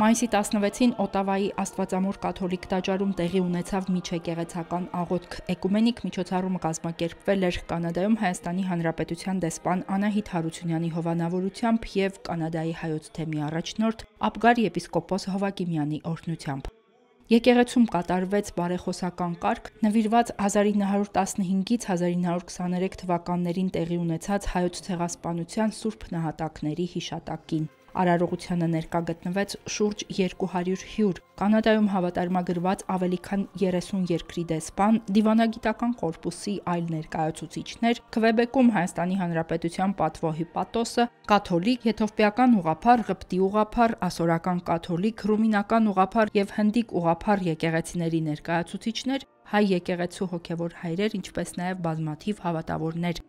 Մայիսի 16-ին Օտավայի Աստվածամոր կաթոլիկ տաճարում տեղի ունեցավ միջեկեղեցական աղոթք։ Էկումենիկ միջոցառումը կազմակերպվել էր Կանադայում Հայաստանի Հանրապետության դեսպան Անահիտ Հարությունյանի հովանավորությամբ և Կանադայի հայոց թեմի առաջնորդ Աբգար եպիսկոպոս Հովակիմյանի օրհնությամբ։ Եկեղեցում կատարվեց բարեխոսական կարգ, նվիրված 1915-ից 1923 թվականներին տեղի ունեցած հայոց ցեղասպանության սուրբ նահատակների հիշատակին։ Արարողությանը ներկա գտնվեց շուրջ 200 հյուր, Կանադայում հավատարմագրված ավելի քան 30 երկրի դեսպան, դիվանագիտական կորպուսի այլ ներկայացուցիչներ, Քվեբեկում Հայաստանի Հանրապետության պատվոհիպատոսը, կաթոլիկ, եթովպիական ուղղափառ, ղպտի ուղղափառ, ասորական կաթոլիկ, ռումինական ուղղափառ և հնդիկ ուղղափառ եկեղեցիների ներկայացուցիչներ, հայ եկեղեցու հոգևոր հայրեր, ինչպես նաև բազմաթիվ հավատավորներ։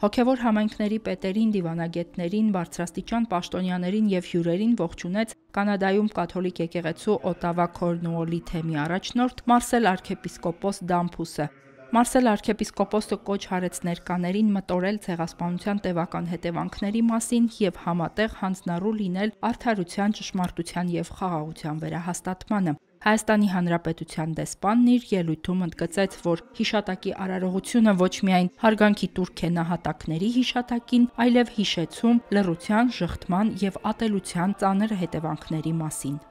Հոգևոր համայնքների պետերին, դիվանագետներին, բարձրաստիճան պաշտոնյաներին և հյուրերին ողջունեց Կանադայում կաթոլիկ եկեղեցու Օտավա Քորնուոլի թեմի առաջնորդ Մարսել արքեպիսկոպոս Դամփուսը։ Մարսել արքեպիսկոպոսը կոչ արեց ներկաներին մտորել ցեղասպանության տևական հետևանքների մասին և համատեղ հանձնառու լինել արդարության, ճշմարտության և խաղաղության վերահաստատմանը։ Հայաստանի Հանրապետության դեսպանն իր ելույթում ընդգծեց, որ հիշատակի արարողությունը ոչ միայն հարգանքի տուրք է նահատակների հիշատակին, այլև հիշեցում լռության, ժխտման և ատելության ծանր հետևանքների մասին։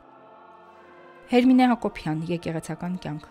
Հերմինե Հակոբյան, Եկեղեցական կյանք։